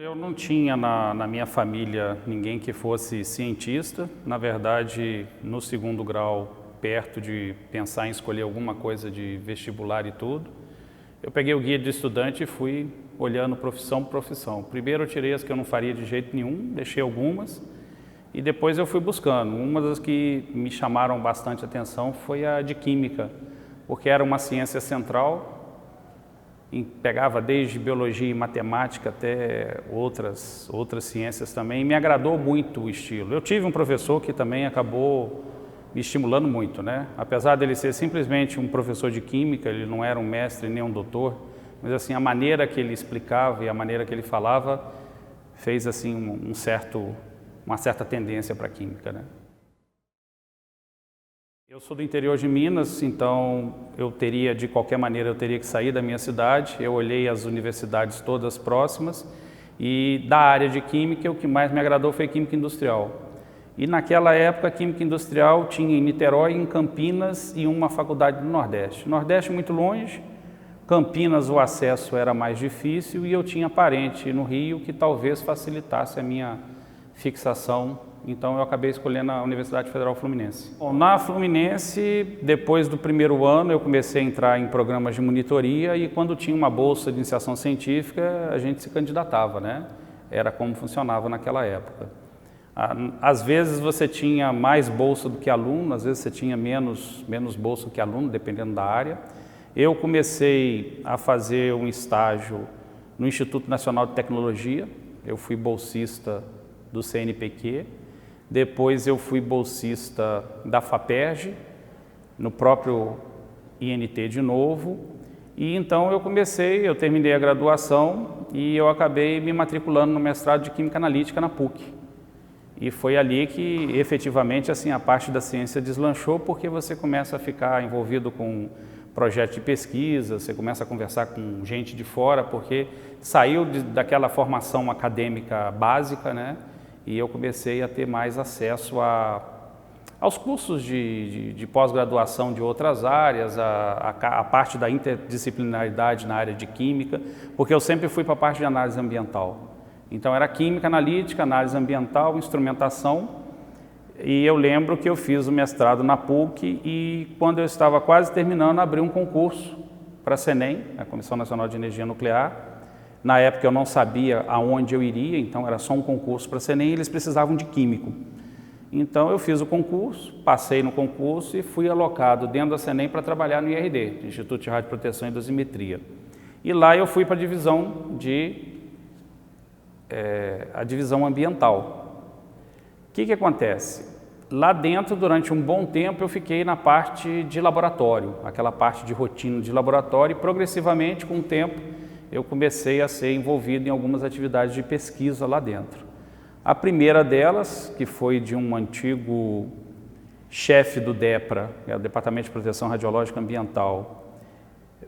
Eu não tinha na minha família ninguém que fosse cientista. Na verdade, no segundo grau, perto de pensar em escolher alguma coisa de vestibular e tudo, eu peguei o guia de estudante e fui olhando profissão por profissão. Primeiro eu tirei as que eu não faria de jeito nenhum, deixei algumas e depois eu fui buscando. Uma das que me chamaram bastante atenção foi a de química, porque era uma ciência central, pegava desde biologia e matemática até outras ciências também, e me agradou muito o estilo. Eu tive um professor que também acabou me estimulando muito, né? Apesar dele ser simplesmente um professor de química, ele não era um mestre nem um doutor, mas assim, a maneira que ele explicava e a maneira que ele falava fez assim uma certa tendência para a química, né? Eu sou do interior de Minas, então de qualquer maneira, eu teria que sair da minha cidade. Eu olhei as universidades todas próximas e da área de química, o que mais me agradou foi química industrial. E naquela época, a química industrial tinha em Niterói, em Campinas e uma faculdade do Nordeste. Nordeste muito longe, Campinas o acesso era mais difícil e eu tinha parente no Rio que talvez facilitasse a minha fixação. Então eu acabei escolhendo a Universidade Federal Fluminense. Bom, na Fluminense, depois do primeiro ano, eu comecei a entrar em programas de monitoria e quando tinha uma bolsa de iniciação científica, a gente se candidatava, né? Era como funcionava naquela época. Às vezes você tinha mais bolsa do que aluno, às vezes você tinha menos bolsa do que aluno, dependendo da área. Eu comecei a fazer um estágio no Instituto Nacional de Tecnologia, eu fui bolsista do CNPq. Depois eu fui bolsista da FAPERJ, no próprio INT de novo, e então eu terminei a graduação e eu acabei me matriculando no mestrado de Química Analítica na PUC. E foi ali que efetivamente assim, a parte da ciência deslanchou, porque você começa a ficar envolvido com projetos de pesquisa, você começa a conversar com gente de fora, porque saiu daquela formação acadêmica básica, né? E eu comecei a ter mais acesso aos cursos de pós-graduação de outras áreas, a parte da interdisciplinaridade na área de química, porque eu sempre fui para a parte de análise ambiental. Então era química analítica, análise ambiental, instrumentação, e eu lembro que eu fiz o mestrado na PUC e quando eu estava quase terminando, abri um concurso para a CENEM, a Comissão Nacional de Energia Nuclear. Na época eu não sabia aonde eu iria, então era só um concurso para a CENEM e eles precisavam de químico. Então eu fiz o concurso, passei no concurso e fui alocado dentro da CENEM para trabalhar no IRD, Instituto de Radioproteção e Dosimetria. E lá eu fui para a divisão ambiental. O que acontece? Lá dentro, durante um bom tempo, eu fiquei na parte de laboratório, aquela parte de rotina de laboratório, e progressivamente, com o tempo, eu comecei a ser envolvido em algumas atividades de pesquisa lá dentro. A primeira delas, que foi de um antigo chefe do DEPRA, que é o Departamento de Proteção Radiológica Ambiental,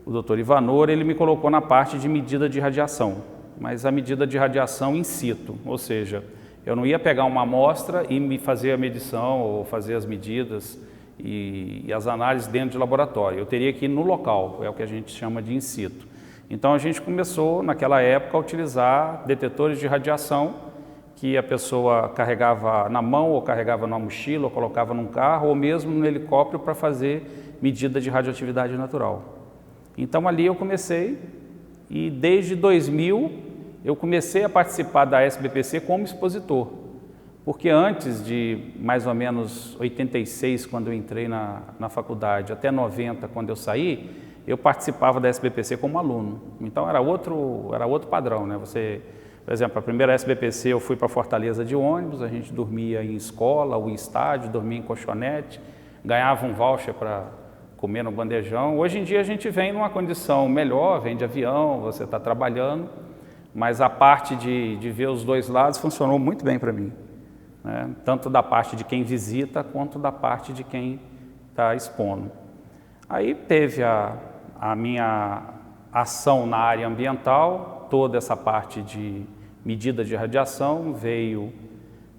o Dr. Ivanor, ele me colocou na parte de medida de radiação, mas a medida de radiação in situ, ou seja, eu não ia pegar uma amostra e me fazer a medição ou fazer as medidas e as análises dentro de laboratório, eu teria que ir no local, é o que a gente chama de in situ. Então a gente começou naquela época a utilizar detetores de radiação que a pessoa carregava na mão ou carregava numa mochila ou colocava num carro ou mesmo no helicóptero para fazer medida de radioatividade natural. Então ali eu comecei e desde 2000 eu comecei a participar da SBPC como expositor, porque antes de mais ou menos 86, quando eu entrei na faculdade, até 90, quando eu saí, eu participava da SBPC como aluno, então era outro padrão, né? Por exemplo, a primeira SBPC eu fui para Fortaleza de ônibus, a gente dormia em escola ou em estádio, dormia em colchonete, ganhava um voucher para comer no bandejão. Hoje em dia a gente vem numa condição melhor, vem de avião, você está trabalhando, mas a parte de ver os dois lados funcionou muito bem para mim, né? Tanto da parte de quem visita, quanto da parte de quem está expondo. Aí teve a minha ação na área ambiental, toda essa parte de medida de radiação, veio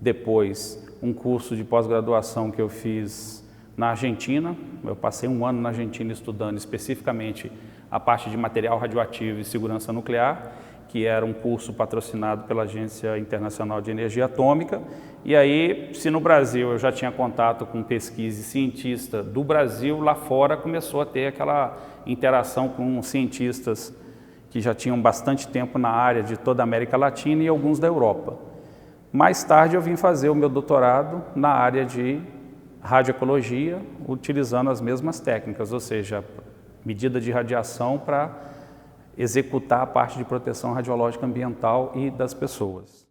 depois um curso de pós-graduação que eu fiz na Argentina. Eu passei um ano na Argentina estudando especificamente a parte de material radioativo e segurança nuclear. que era um curso patrocinado pela Agência Internacional de Energia Atômica. E aí, se no Brasil eu já tinha contato com pesquisa e cientista do Brasil, lá fora começou a ter aquela interação com cientistas que já tinham bastante tempo na área de toda a América Latina e alguns da Europa. Mais tarde eu vim fazer o meu doutorado na área de radioecologia, utilizando as mesmas técnicas, ou seja, medida de radiação para executar a parte de proteção radiológica ambiental e das pessoas.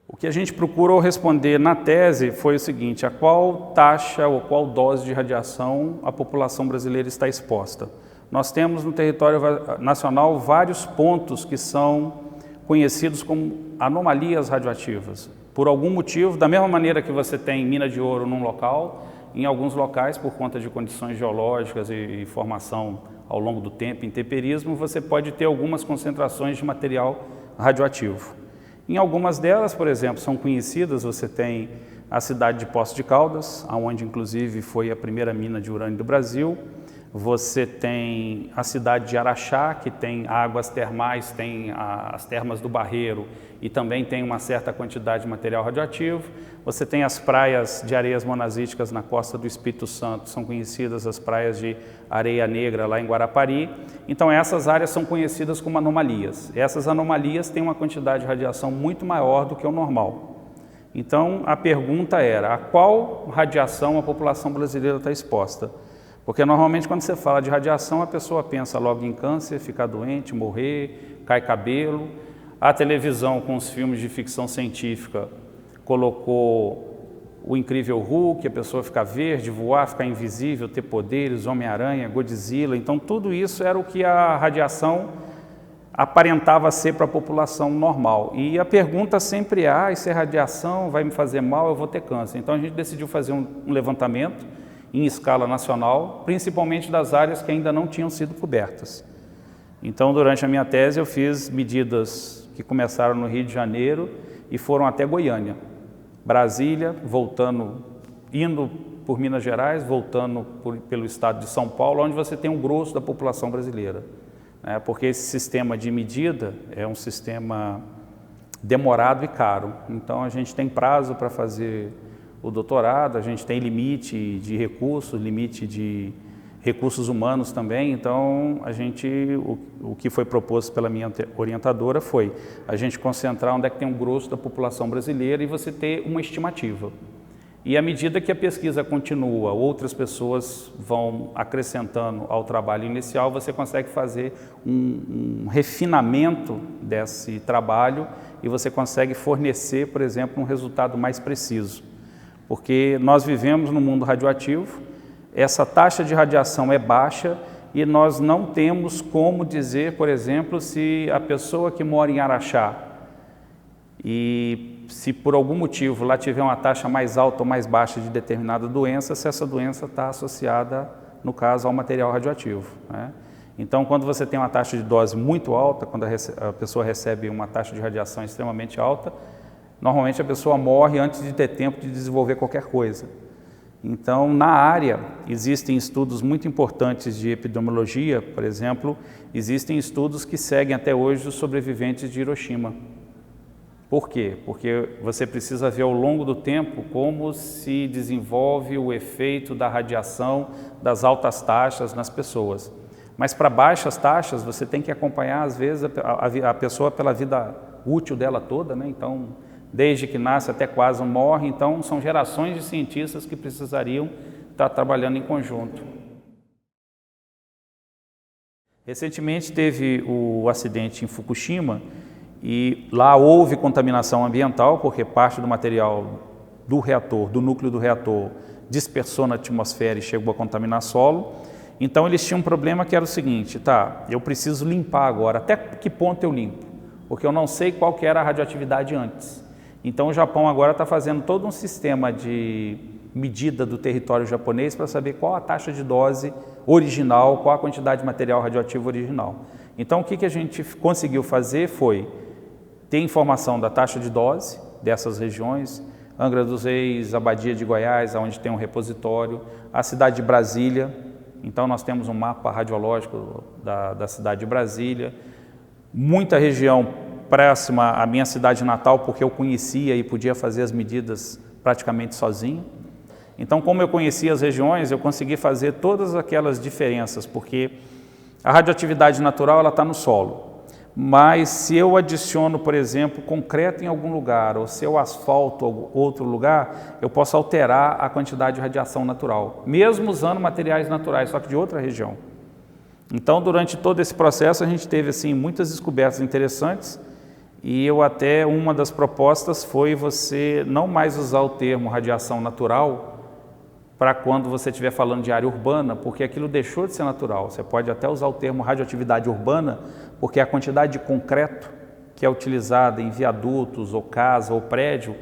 O que a gente procurou responder na tese foi o seguinte: a qual taxa ou qual dose de radiação a população brasileira está exposta. Nós temos no território nacional vários pontos que são conhecidos como anomalias radioativas. Por algum motivo, da mesma maneira que você tem mina de ouro num local, em alguns locais, por conta de condições geológicas e formação ao longo do tempo, intemperismo, você pode ter algumas concentrações de material radioativo. Em algumas delas, por exemplo, são conhecidas, você tem a cidade de Poços de Caldas, onde inclusive foi a primeira mina de urânio do Brasil. Você tem a cidade de Araxá, que tem águas termais, tem as termas do Barreiro e também tem uma certa quantidade de material radioativo. Você tem as praias de areias monazíticas na costa do Espírito Santo, são conhecidas as praias de Areia Negra lá em Guarapari. Então essas áreas são conhecidas como anomalias. Essas anomalias têm uma quantidade de radiação muito maior do que o normal. Então a pergunta era: a qual radiação a população brasileira está exposta? Porque normalmente quando você fala de radiação, a pessoa pensa logo em câncer, ficar doente, morrer, cai cabelo. A televisão com os filmes de ficção científica colocou o Incrível Hulk, a pessoa ficar verde, voar, ficar invisível, ter poderes, Homem-Aranha, Godzilla. Então tudo isso era o que a radiação aparentava ser para a população normal. E a pergunta sempre é: e se a radiação vai me fazer mal, eu vou ter câncer? Então a gente decidiu fazer um levantamento em escala nacional, principalmente das áreas que ainda não tinham sido cobertas. Então, durante a minha tese, eu fiz medidas que começaram no Rio de Janeiro e foram até Goiânia, Brasília, indo por Minas Gerais, voltando pelo estado de São Paulo, onde você tem um grosso da população brasileira. Porque esse sistema de medida é um sistema demorado e caro. Então, a gente tem prazo para fazer o doutorado, a gente tem limite de recursos, limite de recursos humanos também. Então, o que foi proposto pela minha orientadora foi a gente concentrar onde é que tem um grosso da população brasileira e você ter uma estimativa. E à medida que a pesquisa continua, outras pessoas vão acrescentando ao trabalho inicial, você consegue fazer um refinamento desse trabalho e você consegue fornecer, por exemplo, um resultado mais preciso. Porque nós vivemos no mundo radioativo, essa taxa de radiação é baixa e nós não temos como dizer, por exemplo, se a pessoa que mora em Araxá e se por algum motivo lá tiver uma taxa mais alta ou mais baixa de determinada doença, se essa doença está associada, no caso, ao material radioativo. Então, quando você tem uma taxa de dose muito alta, quando a pessoa recebe uma taxa de radiação extremamente alta, normalmente a pessoa morre antes de ter tempo de desenvolver qualquer coisa. Então, na área, existem estudos muito importantes de epidemiologia, por exemplo, existem estudos que seguem até hoje os sobreviventes de Hiroshima. Por quê? Porque você precisa ver ao longo do tempo como se desenvolve o efeito da radiação das altas taxas nas pessoas. Mas para baixas taxas, você tem que acompanhar, às vezes, a pessoa pela vida útil dela toda, Então, desde que nasce até quase morre, então são gerações de cientistas que precisariam estar trabalhando em conjunto. Recentemente teve o acidente em Fukushima e lá houve contaminação ambiental, porque parte do material do reator, do núcleo do reator, dispersou na atmosfera e chegou a contaminar solo. Então eles tinham um problema que era o seguinte: eu preciso limpar agora, até que ponto eu limpo? Porque eu não sei qual que era a radioatividade antes. Então o Japão agora está fazendo todo um sistema de medida do território japonês para saber qual a taxa de dose original, qual a quantidade de material radioativo original. Então o que a gente conseguiu fazer foi ter informação da taxa de dose dessas regiões, Angra dos Reis, Abadia de Goiás, onde tem um repositório, a cidade de Brasília. Então nós temos um mapa radiológico da cidade de Brasília, muita região próxima à minha cidade natal, porque eu conhecia e podia fazer as medidas praticamente sozinho. Então, como eu conhecia as regiões, eu consegui fazer todas aquelas diferenças, porque a radioatividade natural ela está no solo. Mas se eu adiciono, por exemplo, concreto em algum lugar, ou se eu asfalto outro lugar, eu posso alterar a quantidade de radiação natural, mesmo usando materiais naturais, só que de outra região. Então, durante todo esse processo, a gente teve assim, muitas descobertas interessantes, e uma das propostas foi você não mais usar o termo radiação natural para quando você estiver falando de área urbana, porque aquilo deixou de ser natural. Você pode até usar o termo radioatividade urbana, porque a quantidade de concreto que é utilizada em viadutos, ou casa, ou prédio,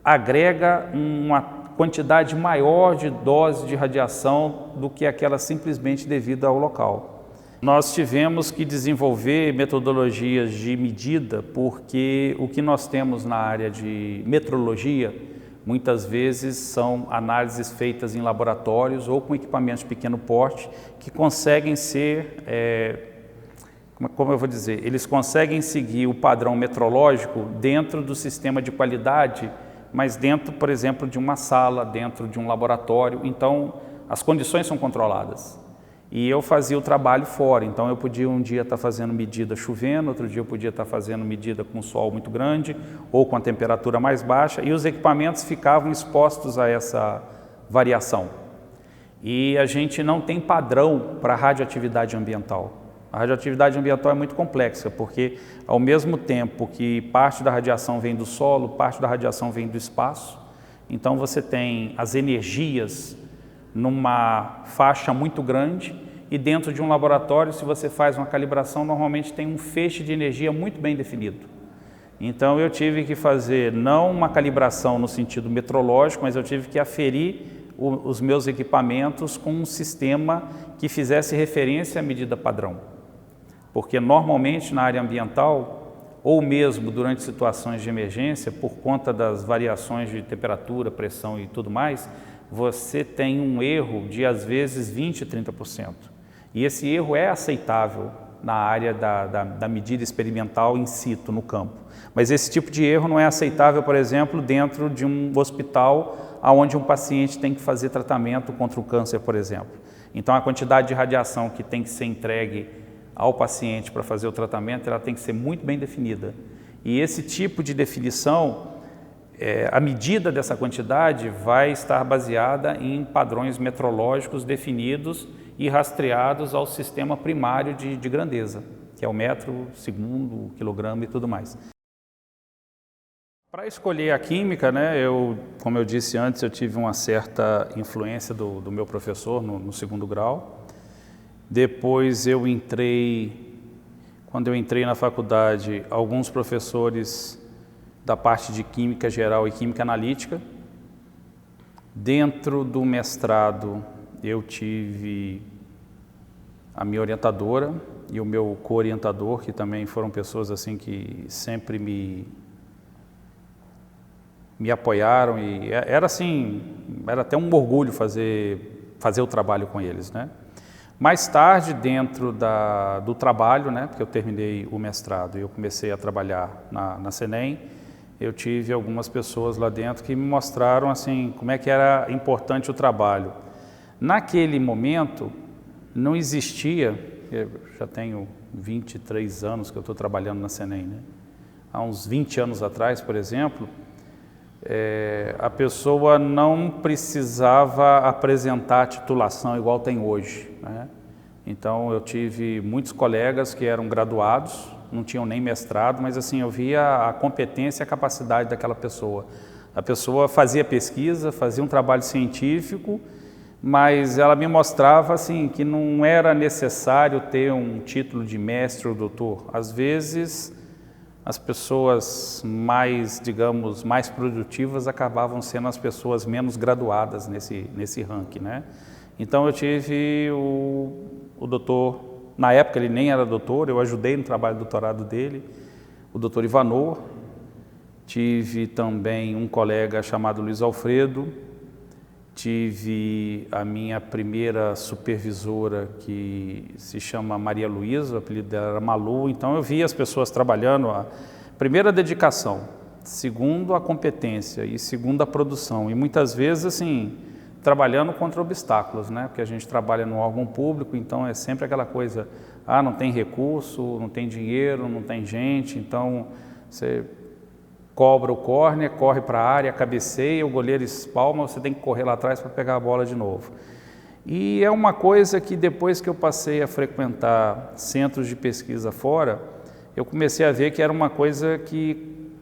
agrega uma quantidade maior de dose de radiação do que aquela simplesmente devida ao local. Nós tivemos que desenvolver metodologias de medida, porque o que nós temos na área de metrologia, muitas vezes são análises feitas em laboratórios ou com equipamentos de pequeno porte que conseguem ser, como eu vou dizer, eles conseguem seguir o padrão metrológico dentro do sistema de qualidade, mas dentro, por exemplo, de uma sala, dentro de um laboratório. Então, as condições são controladas. E eu fazia o trabalho fora, então eu podia um dia estar fazendo medida chovendo, outro dia eu podia estar fazendo medida com sol muito grande ou com a temperatura mais baixa, e os equipamentos ficavam expostos a essa variação. E a gente não tem padrão para a radioatividade ambiental. A radioatividade ambiental é muito complexa, porque ao mesmo tempo que parte da radiação vem do solo, parte da radiação vem do espaço, então você tem as energias numa faixa muito grande, e dentro de um laboratório, se você faz uma calibração, normalmente tem um feixe de energia muito bem definido. Então eu tive que fazer não uma calibração no sentido metrológico, mas eu tive que aferir os meus equipamentos com um sistema que fizesse referência à medida padrão. Porque normalmente na área ambiental, ou mesmo durante situações de emergência, por conta das variações de temperatura, pressão e tudo mais, você tem um erro de às vezes 20%, 30%. E esse erro é aceitável na área da medida experimental in situ, no campo. Mas esse tipo de erro não é aceitável, por exemplo, dentro de um hospital onde um paciente tem que fazer tratamento contra o câncer, por exemplo. Então a quantidade de radiação que tem que ser entregue ao paciente para fazer o tratamento, ela tem que ser muito bem definida. E esse tipo de definição, a medida dessa quantidade vai estar baseada em padrões metrológicos definidos e rastreados ao sistema primário de grandeza, que é o metro, segundo, quilograma e tudo mais. Para escolher a química, né, como eu disse antes, eu tive uma certa influência do meu professor no segundo grau. Depois quando eu entrei na faculdade, alguns professores da parte de Química Geral e Química Analítica. Dentro do mestrado, eu tive a minha orientadora e o meu co-orientador, que também foram pessoas assim que sempre me apoiaram, e era até um orgulho fazer o trabalho com eles, né? Mais tarde, dentro do trabalho, né, porque eu terminei o mestrado e eu comecei a trabalhar na CENEM, eu tive algumas pessoas lá dentro que me mostraram assim, como é que era importante o trabalho. Naquele momento, não existia, eu já tenho 23 anos que eu estou trabalhando na CENEM, né? Há uns 20 anos atrás, por exemplo, a pessoa não precisava apresentar a titulação igual tem hoje, né? Então eu tive muitos colegas que eram graduados, não tinham nem mestrado, mas assim, eu via a competência e a capacidade daquela pessoa. A pessoa fazia pesquisa, fazia um trabalho científico, mas ela me mostrava assim, que não era necessário ter um título de mestre ou doutor. Às vezes, as pessoas mais, digamos, mais produtivas acabavam sendo as pessoas menos graduadas nesse ranking, né? Então eu tive o doutor, na época ele nem era doutor, eu ajudei no trabalho de doutorado dele, o doutor Ivanor. Tive também um colega chamado Luiz Alfredo tive a minha primeira supervisora, que se chama Maria Luísa, o apelido dela era Malu, então eu via as pessoas trabalhando, primeiro a dedicação, segundo a competência e segundo a produção, e muitas vezes assim, trabalhando contra obstáculos, né? Porque a gente trabalha no órgão público, então é sempre aquela coisa, não tem recurso, não tem dinheiro, não tem gente, então você cobra o córner, corre para a área, cabeceia, o goleiro espalma, você tem que correr lá atrás para pegar a bola de novo. E é uma coisa que depois que eu passei a frequentar centros de pesquisa fora, eu comecei a ver que era uma coisa que,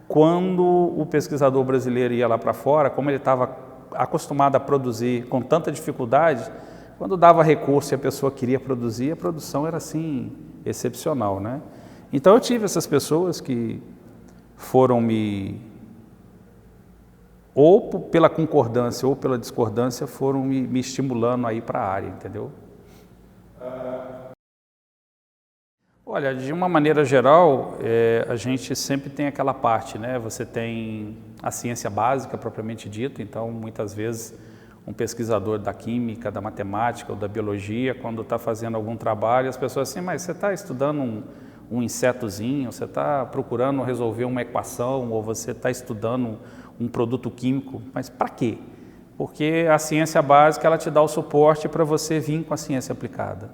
quando o pesquisador brasileiro ia lá para fora, como ele estava acostumado a produzir com tanta dificuldade, quando dava recurso e a pessoa queria produzir, a produção era assim, excepcional, né? Então eu tive essas pessoas que foram ou pela concordância ou pela discordância, foram me estimulando a ir para a área, entendeu? Olha, de uma maneira geral, a gente sempre tem aquela parte, né? Você tem a ciência básica, propriamente dita, então muitas vezes um pesquisador da química, da matemática ou da biologia, quando está fazendo algum trabalho, as pessoas assim, mas você está estudando um insetozinho, você está procurando resolver uma equação, ou você está estudando um produto químico, mas para quê? Porque a ciência básica, ela te dá o suporte para você vir com a ciência aplicada.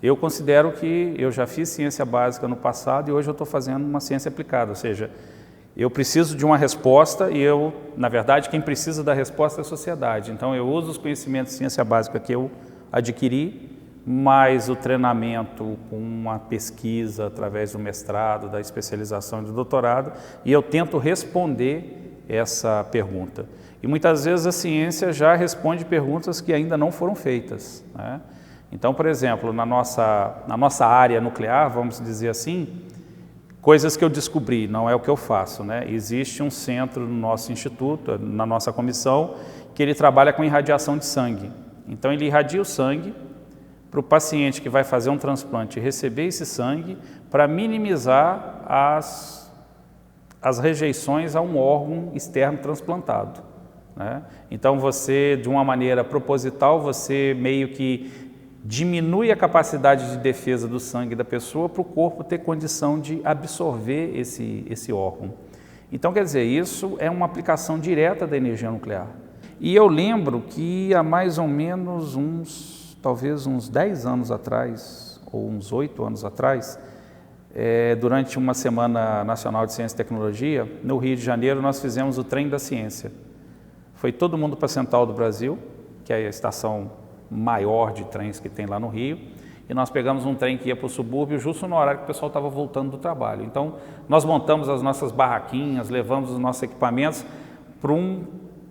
Eu considero que eu já fiz ciência básica no passado e hoje eu estou fazendo uma ciência aplicada, ou seja, eu preciso de uma resposta e na verdade, quem precisa da resposta é a sociedade. Então eu uso os conhecimentos de ciência básica que eu adquiri, mais o treinamento com a pesquisa através do mestrado, da especialização e do doutorado, e eu tento responder essa pergunta. E muitas vezes a ciência já responde perguntas que ainda não foram feitas, né? Então, por exemplo, na nossa área nuclear, vamos dizer assim, coisas que eu descobri, não é o que eu faço, né? Existe um centro no nosso instituto, na nossa comissão, que ele trabalha com irradiação de sangue. Então ele irradia o sangue para o paciente que vai fazer um transplante receber esse sangue para minimizar as rejeições a um órgão externo transplantado, né? Então você, de uma maneira proposital, você meio que diminui a capacidade de defesa do sangue da pessoa para o corpo ter condição de absorver esse órgão. Então, quer dizer, isso é uma aplicação direta da energia nuclear. E eu lembro que há mais ou menos talvez uns 10 anos atrás, ou uns 8 anos atrás, durante uma Semana Nacional de Ciência e Tecnologia, no Rio de Janeiro, nós fizemos o Trem da Ciência. Foi todo mundo para a Central do Brasil, que é a estação maior de trens que tem lá no Rio, e nós pegamos um trem que ia para o subúrbio justo no horário que o pessoal estava voltando do trabalho. Então, nós montamos as nossas barraquinhas, levamos os nossos equipamentos para um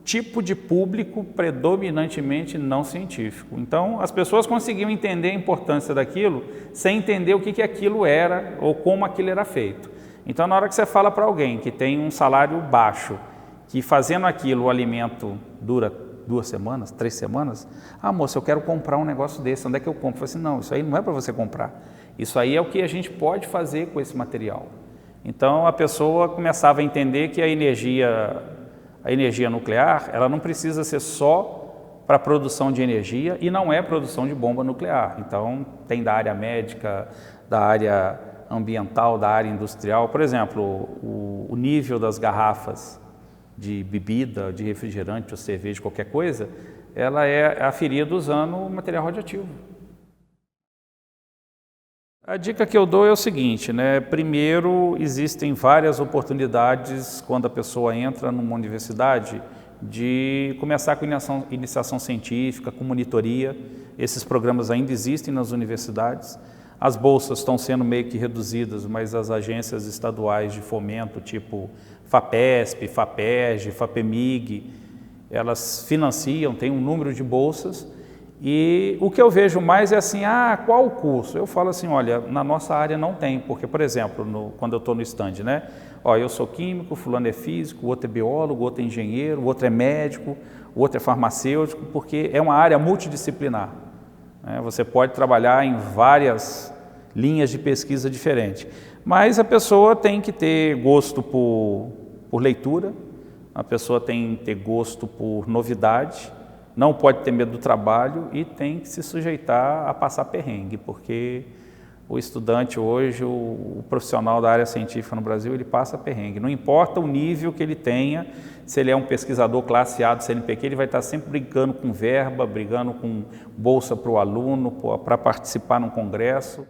tipo de público predominantemente não científico. Então, as pessoas conseguiam entender a importância daquilo sem entender o que aquilo era ou como aquilo era feito. Então, na hora que você fala para alguém que tem um salário baixo, que fazendo aquilo o alimento dura 2 semanas, 3 semanas, moça, eu quero comprar um negócio desse, onde é que eu compro? Eu falei assim, não, isso aí não é para você comprar, isso aí é o que a gente pode fazer com esse material. Então a pessoa começava a entender que a energia nuclear, ela não precisa ser só para produção de energia e não é produção de bomba nuclear. Então tem da área médica, da área ambiental, da área industrial. Por exemplo, o nível das garrafas de bebida, de refrigerante ou cerveja, qualquer coisa, ela é aferida usando material radioativo. A dica que eu dou é o seguinte, né? Primeiro, existem várias oportunidades quando a pessoa entra numa universidade de começar com iniciação científica, com monitoria. Esses programas ainda existem nas universidades. As bolsas estão sendo meio que reduzidas, mas as agências estaduais de fomento, tipo FAPESP, FAPERJ, FAPEMIG, elas financiam, tem um número de bolsas, e o que eu vejo mais é assim, qual o curso? Eu falo assim, olha, na nossa área não tem, porque, por exemplo, quando eu estou no stand, né? Eu sou químico, fulano é físico, o outro é biólogo, o outro é engenheiro, o outro é médico, o outro é farmacêutico, porque é uma área multidisciplinar, né? Você pode trabalhar em várias linhas de pesquisa diferentes. Mas a pessoa tem que ter gosto por leitura, a pessoa tem que ter gosto por novidade, não pode ter medo do trabalho e tem que se sujeitar a passar perrengue, porque o estudante hoje, o profissional da área científica no Brasil, ele passa perrengue. Não importa o nível que ele tenha, se ele é um pesquisador classe A do CNPq, ele vai estar sempre brigando com verba, brigando com bolsa para o aluno, para participar num congresso.